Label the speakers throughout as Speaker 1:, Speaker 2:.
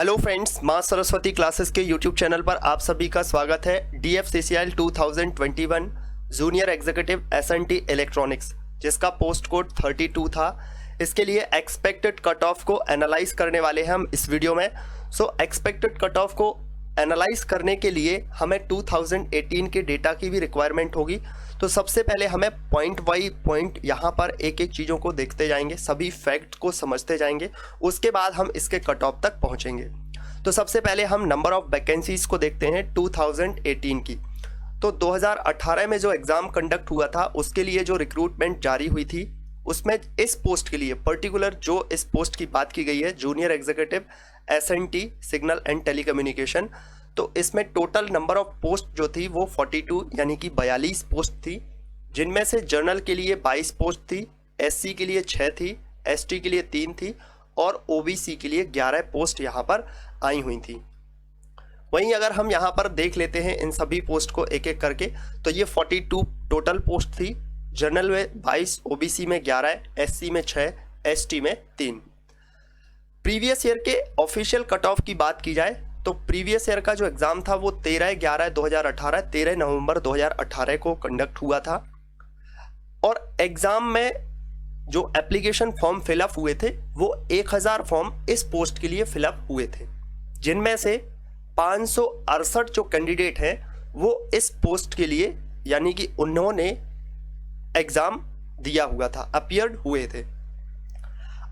Speaker 1: Hello friends, माँ Saraswati classes के YouTube channel पर आप सभी का स्वागत है। DFCCIL 2021 junior executive SNT electronics, जिसका पोस्ट कोड 32 था। इसके लिए एक्सपेक्टेड कट ऑफ को एनालाइज करने वाले हैं हम इस वीडियो में। एक्सपेक्टेड कट ऑफ को एनालाइज करने के लिए हमें 2018 के डेटा की भी रिक्वायरमेंट होगी। तो सबसे पहले हमें पॉइंट बाई पॉइंट यहाँ पर एक एक चीज़ों को देखते जाएंगे, सभी फैक्ट को समझते जाएंगे, उसके बाद हम इसके कट ऑफ तक पहुँचेंगे। तो सबसे पहले हम नंबर ऑफ वैकेंसीज को देखते हैं 2018 की। तो 2018 में जो एग्ज़ाम कंडक्ट हुआ था उसके लिए जो रिक्रूटमेंट जारी हुई थी, उसमें इस पोस्ट के लिए पर्टिकुलर जो इस पोस्ट की बात की गई है, junior executive SNT signal and telecommunication, तो इसमें टोटल नंबर ऑफ पोस्ट जो थी वो 42 यानी कि 42 पोस्ट थी, जिनमें से जर्नल के लिए 22 पोस्ट थी, SC के लिए 6 थी, ST के लिए 3 थी और OBC के लिए 11 पोस्ट यहाँ पर आई हुई थी। वहीं अगर हम यहाँ पर देख लेते हैं इन सभी पोस्ट को एक एक करके, तो ये 42 टोटल पोस्ट थी। जर्नल में 22, OBC में 11, SC में 6, ST में 3। प्रीवियस ईयर के ऑफिशियल कट ऑफ की बात की जाए तो प्रीवियस ईयर का जो एग्ज़ाम था वो 13/11/2018 13 नवंबर 2018 को कंडक्ट हुआ था। और एग्ज़ाम में जो एप्लीकेशन फॉर्म फिलअप हुए थे वो 1000 फॉर्म इस पोस्ट के लिए फिलअप हुए थे, जिनमें से 568 जो कैंडिडेट हैं वो इस पोस्ट के लिए यानी कि उन्होंने एग्ज़ाम दिया हुआ था, अपीयर्ड हुए थे।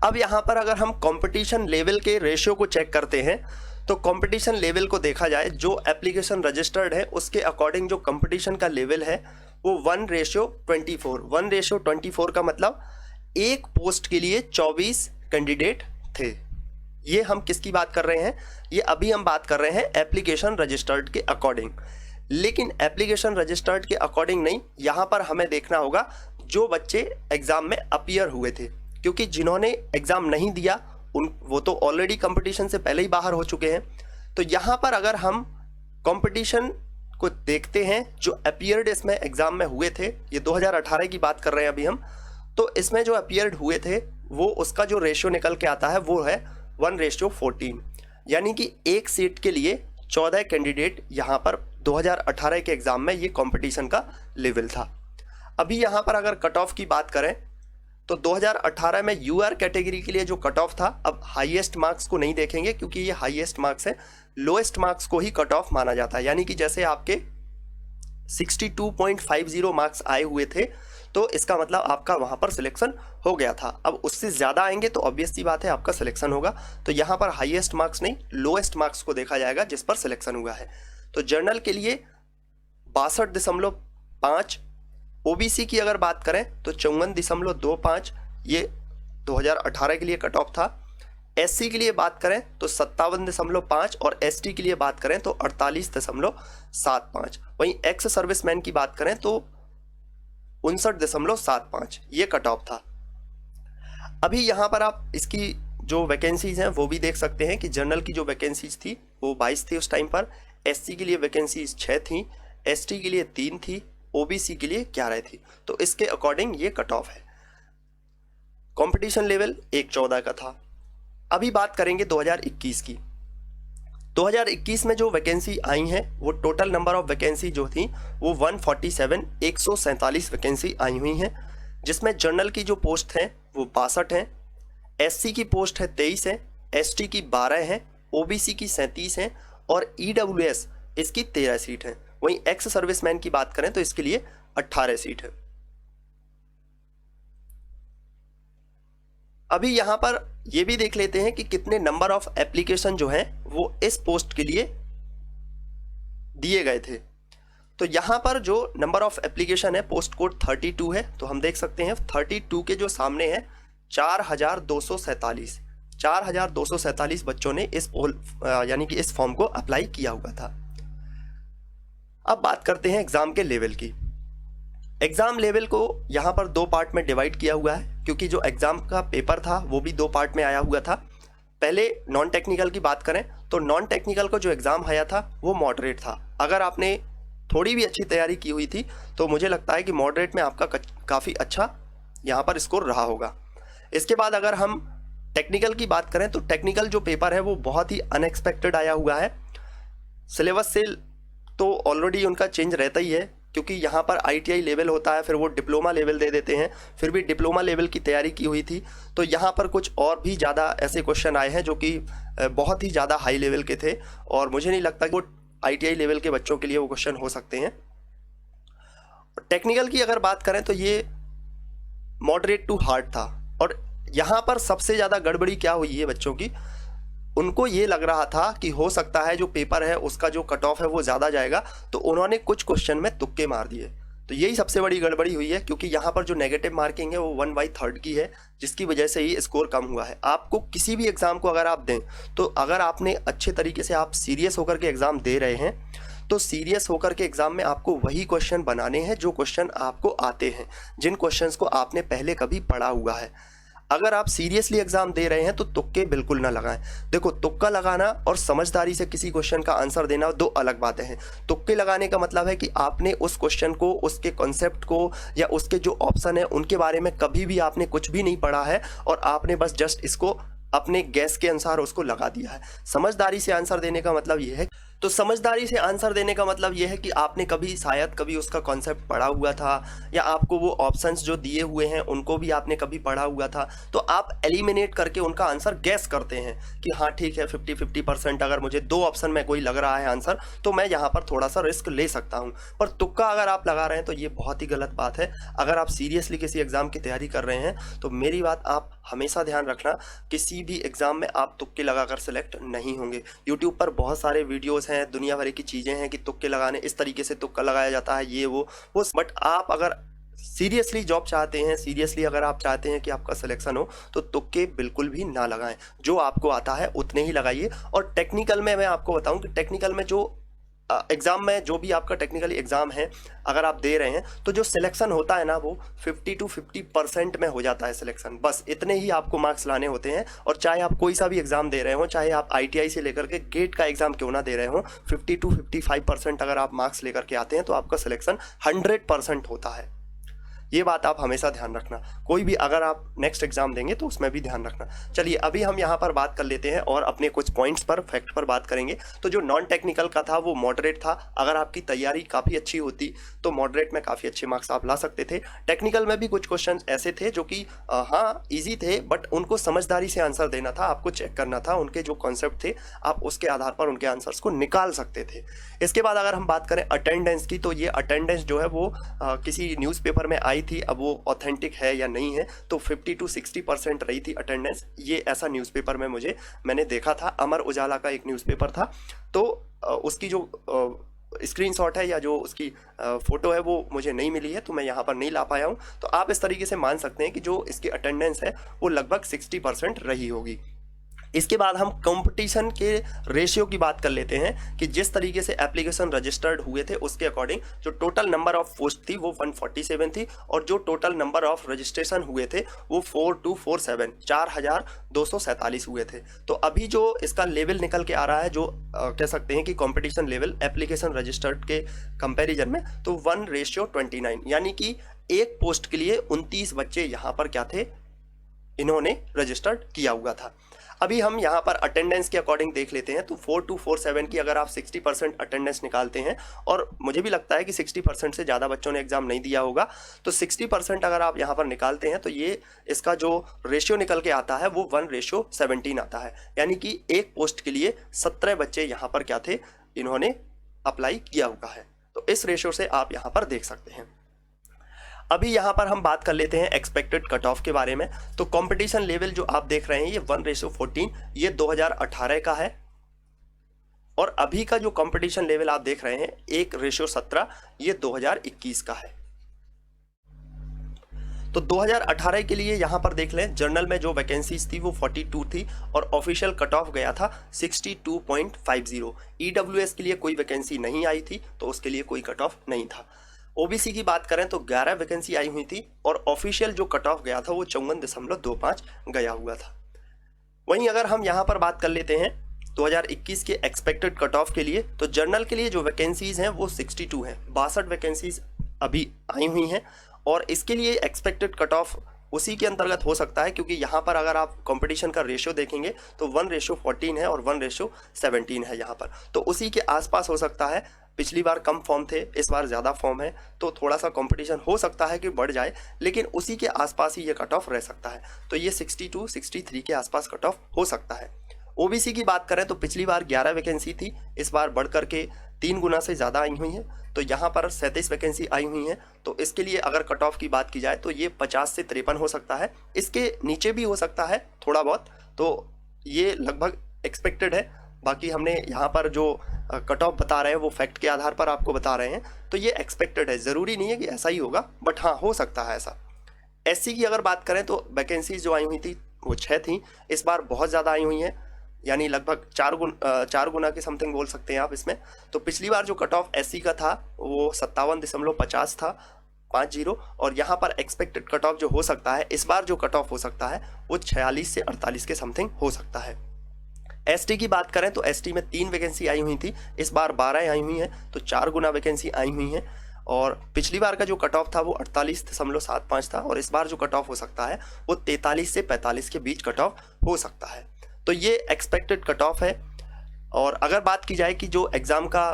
Speaker 1: अब यहाँ पर अगर हम कंपटीशन लेवल के रेशियो को चेक करते हैं तो कंपटीशन लेवल को देखा जाए, जो एप्लीकेशन रजिस्टर्ड है उसके अकॉर्डिंग जो कंपटीशन का लेवल है वो 1:24। 1:24 का मतलब एक पोस्ट के लिए 24 कैंडिडेट थे। ये हम किसकी बात कर रहे हैं? ये अभी हम बात कर रहे हैं एप्लीकेशन रजिस्टर्ड के अकॉर्डिंग। लेकिन एप्लीकेशन रजिस्टर्ड के अकॉर्डिंग नहीं, यहाँ पर हमें देखना होगा जो बच्चे एग्ज़ाम में अपीयर हुए थे, क्योंकि जिन्होंने एग्ज़ाम नहीं दिया वो तो ऑलरेडी कंपटीशन से पहले ही बाहर हो चुके हैं। तो यहाँ पर अगर हम कंपटीशन को देखते हैं जो अपीयर्ड इसमें एग्ज़ाम में हुए थे, ये 2018 की बात कर रहे हैं अभी हम, तो इसमें जो अपीयर्ड हुए थे वो उसका जो रेशियो निकल के आता है वो है 1:14, यानी कि एक सीट के लिए 14 कैंडिडेट यहाँ पर 2018 के एग्ज़ाम में ये कंपटीशन का लेवल था। अभी यहाँ पर अगर कट ऑफ की बात करें तो 2018 में UR कैटेगरी के लिए जो कट ऑफ था, अब हाईएस्ट मार्क्स को नहीं देखेंगे क्योंकि ये हाईएस्ट मार्क्स है, लोएस्ट मार्क्स को ही कट ऑफ माना जाता है। यानी कि जैसे आपके 62.50 मार्क्स आए हुए थे तो इसका मतलब आपका वहाँ पर सिलेक्शन हो गया था। अब उससे ज़्यादा आएंगे तो ऑब्वियस सी बात है आपका सिलेक्शन होगा। तो यहाँ पर हाईएस्ट मार्क्स नहीं, लोएस्ट मार्क्स को देखा जाएगा जिस पर सिलेक्शन हुआ है। तो जर्नल के लिए 62.5, OBC की अगर बात करें तो 54.25, ये 2018 के लिए कट ऑफ था। SC के लिए बात करें तो 57.5 और ST के लिए बात करें तो 48.75। वहीं एक्स सर्विसमैन की बात करें तो 59.75, ये कट ऑफ था। अभी यहाँ पर आप इसकी जो वैकेंसीज हैं वो भी देख सकते हैं कि जर्नल की जो वैकेंसीज थी वो 22 थी उस टाइम पर, SC के लिए वैकेंसीज 6 थी, ST के लिए 3 थी, OBC के लिए 11 थी। तो इसके अकॉर्डिंग ये कट ऑफ है। कंपटीशन लेवल 1:14 का था। अभी बात करेंगे 2021 की। 2021 में जो वैकेंसी आई हैं वो टोटल नंबर ऑफ वैकेंसी जो थी वो 147 वैकेंसी आई हुई हैं, जिसमें जर्नल की जो पोस्ट हैं वो 62 हैं, SC की पोस्ट है 23 है, ST की 12 हैं, OBC की 37 हैं और EWS इसकी 13 सीट हैं। वहीं एक्स सर्विसमैन की बात करें तो इसके लिए 18 सीट है। अभी यहाँ पर ये भी देख लेते हैं कि कितने नंबर ऑफ एप्लीकेशन जो हैं वो इस पोस्ट के लिए दिए गए थे। तो यहाँ पर जो नंबर ऑफ एप्लीकेशन है पोस्ट कोड 32 है, तो हम देख सकते हैं 32 के जो सामने है 4247 बच्चों ने इस यानी कि इस फॉर्म को अप्लाई किया हुआ था। अब बात करते हैं एग्ज़ाम के लेवल की। एग्ज़ाम लेवल को यहाँ पर 2 पार्ट में डिवाइड किया हुआ है, क्योंकि जो एग्ज़ाम का पेपर था वो भी 2 पार्ट में आया हुआ था। पहले नॉन टेक्निकल की बात करें तो नॉन टेक्निकल को जो एग्ज़ाम आया था वो मॉडरेट था। अगर आपने थोड़ी भी अच्छी तैयारी की हुई थी तो मुझे लगता है कि मॉडरेट में आपका काफ़ी अच्छा यहाँ पर स्कोर रहा होगा। इसके बाद अगर हम टेक्निकल की बात करें तो टेक्निकल जो पेपर है वो बहुत ही अनएक्सपेक्टेड आया हुआ है। सिलेबस से तो ऑलरेडी उनका चेंज रहता ही है, क्योंकि यहाँ पर ITI लेवल होता है, फिर वो डिप्लोमा लेवल दे देते हैं। फिर भी डिप्लोमा लेवल की तैयारी की हुई थी तो यहाँ पर कुछ और भी ज़्यादा ऐसे क्वेश्चन आए हैं जो कि बहुत ही ज़्यादा हाई लेवल के थे, और मुझे नहीं लगता कि वो ITI लेवल के बच्चों के लिए वो क्वेश्चन हो सकते हैं। टेक्निकल की अगर बात करें तो ये मॉडरेट टू हार्ड था, और यहाँ पर सबसे ज़्यादा गड़बड़ी क्या हुई है बच्चों की, उनको ये लग रहा था कि हो सकता है जो पेपर है उसका जो कट ऑफ है वो ज़्यादा जाएगा, तो उन्होंने कुछ क्वेश्चन में तुक्के मार दिए। तो यही सबसे बड़ी गड़बड़ी हुई है, क्योंकि यहाँ पर जो नेगेटिव मार्किंग है वो 1/3 की है, जिसकी वजह से ही स्कोर कम हुआ है। आपको किसी भी एग्ज़ाम को अगर आप दें, तो अगर आपने अच्छे तरीके से आप सीरियस होकर के एग्ज़ाम दे रहे हैं, तो सीरियस होकर के एग्ज़ाम में आपको वही क्वेश्चन बनाने हैं जो क्वेश्चन आपको आते हैं, जिन क्वेश्चंस को आपने पहले कभी पढ़ा हुआ है। अगर आप सीरियसली एग्जाम दे रहे हैं तो तुक्के बिल्कुल ना लगाएं। देखो, तुक्का लगाना और समझदारी से किसी क्वेश्चन का आंसर देना दो अलग बातें हैं। तुक्के लगाने का मतलब है कि आपने उस क्वेश्चन को, उसके कॉन्सेप्ट को, या उसके जो ऑप्शन है उनके बारे में कभी भी आपने कुछ भी नहीं पढ़ा है, और आपने बस जस्ट इसको अपने गैस के अनुसार उसको लगा दिया है। समझदारी से आंसर देने का मतलब ये है, तो समझदारी से आंसर देने का मतलब ये है कि आपने शायद कभी उसका कॉन्सेप्ट पढ़ा हुआ था, या आपको वो ऑप्शंस जो दिए हुए हैं उनको भी आपने कभी पढ़ा हुआ था, तो आप एलिमिनेट करके उनका आंसर गैस करते हैं कि हाँ ठीक है 50-50% अगर मुझे 2 ऑप्शन में कोई लग रहा है आंसर, तो मैं यहाँ पर थोड़ा सा रिस्क ले सकता हूँ। पर तुक्का अगर आप लगा रहे हैं तो ये बहुत ही गलत बात है। अगर आप सीरियसली किसी एग्ज़ाम की तैयारी कर रहे हैं तो मेरी बात आप हमेशा ध्यान रखना, किसी भी एग्ज़ाम में आप तुक्के लगाकर सिलेक्ट नहीं होंगे। यूट्यूब पर बहुत सारे वीडियोस हैं, दुनिया भर की चीज़ें हैं कि तुक्के लगाने, इस तरीके से तुक्का लगाया जाता है, ये वो। बट आप अगर सीरियसली जॉब चाहते हैं, सीरियसली अगर आप चाहते हैं कि आपका सिलेक्शन हो, तो तुक्के बिल्कुल भी ना लगाएं। जो आपको आता है उतने ही लगाइए। और टेक्निकल में मैं आपको बताऊं कि टेक्निकल में जो एग्ज़ाम में जो भी आपका टेक्निकली एग्ज़ाम है अगर आप दे रहे हैं, तो जो सिलेक्शन होता है ना वो 50-50% में हो जाता है सिलेक्शन। बस इतने ही आपको मार्क्स लाने होते हैं। और चाहे आप कोई सा भी एग्ज़ाम दे रहे हो, चाहे आप ITI से लेकर के गेट का एग्ज़ाम क्यों ना दे रहे हो, 50-55% अगर आप मार्क्स लेकर के आते हैं तो आपका सिलेक्शन 100% होता है। ये बात आप हमेशा ध्यान रखना। कोई भी अगर आप नेक्स्ट एग्जाम देंगे तो उसमें भी ध्यान रखना। चलिए अभी हम यहाँ पर बात कर लेते हैं और अपने कुछ पॉइंट्स पर, फैक्ट पर बात करेंगे। तो जो नॉन टेक्निकल का था वो मॉडरेट था। अगर आपकी तैयारी काफ़ी अच्छी होती तो मॉडरेट में काफ़ी अच्छे मार्क्स आप ला सकते थे। टेक्निकल में भी कुछ क्वेश्चन ऐसे थे जो कि हाँ ईजी थे, बट उनको समझदारी से आंसर देना था, आपको चेक करना था, उनके जो कॉन्सेप्ट थे आप उसके आधार पर उनके आंसर्स को निकाल सकते थे। इसके बाद अगर हम बात करें अटेंडेंस की, तो ये अटेंडेंस जो है वो किसी न्यूज़पेपर में आई थी। अब वो ऑथेंटिक है या नहीं है, तो 50-60% रही थी अटेंडेंस। ये ऐसा न्यूज़पेपर में मैंने देखा था, अमर उजाला का एक न्यूज़पेपर था। तो उसकी जो स्क्रीनशॉट है या जो उसकी फ़ोटो है वो मुझे नहीं मिली है, तो मैं यहाँ पर नहीं ला पाया हूँ। तो आप इस तरीके से मान सकते हैं कि जो इसकी अटेंडेंस है वो लगभग 60% रही होगी। इसके बाद हम कंपटीशन के रेशियो की बात कर लेते हैं कि जिस तरीके से एप्लीकेशन रजिस्टर्ड हुए थे उसके अकॉर्डिंग जो टोटल नंबर ऑफ पोस्ट थी वो 147 थी, और जो टोटल नंबर ऑफ रजिस्ट्रेशन हुए थे वो 4247 4247 हुए थे। तो अभी जो इसका लेवल निकल के आ रहा है, जो कह सकते हैं कि कंपटीशन लेवल एप्लीकेशन रजिस्टर्ड के कंपैरिजन में, तो 1:29, यानी कि एक पोस्ट के लिए 29 बच्चे यहाँ पर क्या थे, इन्होंने रजिस्टर्ड किया हुआ था। अभी हम यहाँ पर अटेंडेंस के अकॉर्डिंग देख लेते हैं। तो 4247 की अगर आप 60% अटेंडेंस निकालते हैं, और मुझे भी लगता है कि 60% से ज़्यादा बच्चों ने एग्ज़ाम नहीं दिया होगा, तो 60% अगर आप यहाँ पर निकालते हैं तो ये इसका जो रेशियो निकल के आता है वो 1:17 आता है। यानी कि एक पोस्ट के लिए 17 बच्चे यहाँ पर क्या थे, इन्होंने अप्लाई किया हुआ है। तो इस रेशियो से आप यहाँ पर देख सकते हैं। अभी यहाँ पर हम बात कर लेते हैं एक्सपेक्टेड कट ऑफ के बारे में। तो कंपटीशन लेवल जो आप देख रहे हैं ये 1:14 ये 2018 का है, और अभी का जो कंपटीशन लेवल आप देख रहे हैं 1:17 ये 2021 का है। तो 2018 के लिए यहाँ पर देख लें, जर्नल में जो वैकेंसीज थी वो 42 थी, और ऑफिशियल कट ऑफ गया था 62.50। EWS के लिए कोई वैकेंसी नहीं आई थी, तो उसके लिए कोई कट ऑफ नहीं था। OBC की बात करें तो 11 वैकेंसी आई हुई थी, और ऑफिशियल जो कट ऑफ गया था वो 54.25 गया हुआ था। वहीं अगर हम यहाँ पर बात कर लेते हैं 2021 के एक्सपेक्टेड कट ऑफ के लिए, तो जर्नल के लिए जो वैकेंसीज हैं वो 62 हैं, 62 वैकेंसीज अभी आई हुई हैं, और इसके लिए एक्सपेक्टेड कट ऑफ उसी के अंतर्गत हो सकता है, क्योंकि यहाँ पर अगर आप कंपटीशन का रेशियो देखेंगे तो 1:14 है और 1:17 है यहाँ पर, तो उसी के आसपास हो सकता है। पिछली बार कम फॉर्म थे, इस बार ज़्यादा फॉर्म है, तो थोड़ा सा कंपटीशन हो सकता है कि बढ़ जाए, लेकिन उसी के आसपास ही ये कट ऑफ रह सकता है। तो ये 62 63 के आसपास कट ऑफ हो सकता है। ओबीसी की बात करें तो पिछली बार 11 वैकेंसी थी, इस बार बढ़ करके 3 गुना से ज़्यादा आई हुई है, तो यहाँ पर 37 वैकेंसी आई हुई हैं। तो इसके लिए अगर कट ऑफ की बात की जाए तो ये 50 से 53 हो सकता है, इसके नीचे भी हो सकता है थोड़ा बहुत, तो ये लगभग एक्सपेक्टेड है। बाकी हमने यहाँ पर जो कट ऑफ बता रहे हैं वो फैक्ट के आधार पर आपको बता रहे हैं, तो ये एक्सपेक्टेड है, ज़रूरी नहीं है कि ऐसा ही होगा, बट हाँ हो सकता है ऐसा। एससी की अगर बात करें तो वैकेंसीज जो आई हुई थी वो 6 थी, इस बार बहुत ज़्यादा आई हुई हैं, यानी लगभग 4 गुना के समथिंग बोल सकते हैं आप इसमें। तो पिछली बार जो कट ऑफ एससी का था वो 57.50 था, 50, और यहाँ पर एक्सपेक्टेड कट ऑफ जो हो सकता है, इस बार जो कट ऑफ हो सकता है वो 46 से 48 के समथिंग हो सकता है। एसटी की बात करें तो एसटी में 3 वैकेंसी आई हुई थी, इस बार 12 आई हुई हैं, तो 4 गुना वैकेंसी आई हुई हैं। और पिछली बार का जो कट ऑफ था वो 48.75 था, और इस बार जो कट ऑफ हो सकता है वो 43 से 45 के बीच कट ऑफ हो सकता है। तो ये एक्सपेक्टेड कट ऑफ है। और अगर बात की जाए कि जो एग्ज़ाम का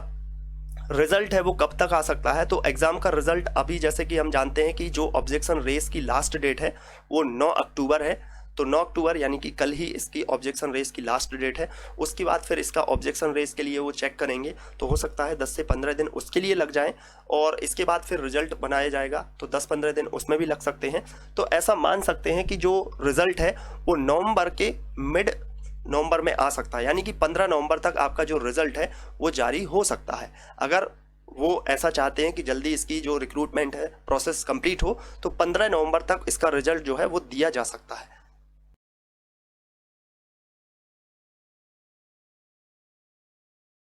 Speaker 1: रिज़ल्ट है वो कब तक आ सकता है, तो एग्ज़ाम का रिज़ल्ट अभी जैसे कि हम जानते हैं कि जो ऑब्जेक्शन रेस की लास्ट डेट है वो 9 अक्टूबर है, तो 9 अक्टूबर यानी कि कल ही इसकी ऑब्जेक्शन रेस की लास्ट डेट है। उसके बाद फिर इसका ऑब्जेक्शन रेस के लिए वो चेक करेंगे, तो हो सकता है 10 से 15 दिन उसके लिए लग जाएं, और इसके बाद फिर रिज़ल्ट बनाया जाएगा, तो 10-15 दिन उसमें भी लग सकते हैं। तो ऐसा मान सकते हैं कि जो रिज़ल्ट है वो नवंबर के मिड नवंबर में आ सकता है, यानी कि 15 नवंबर तक आपका जो रिज़ल्ट है वो जारी हो सकता है। अगर वो ऐसा चाहते हैं कि जल्दी इसकी जो रिक्रूटमेंट है प्रोसेस कंप्लीट हो, तो 15 नवंबर तक इसका रिज़ल्ट जो है वो दिया जा सकता है।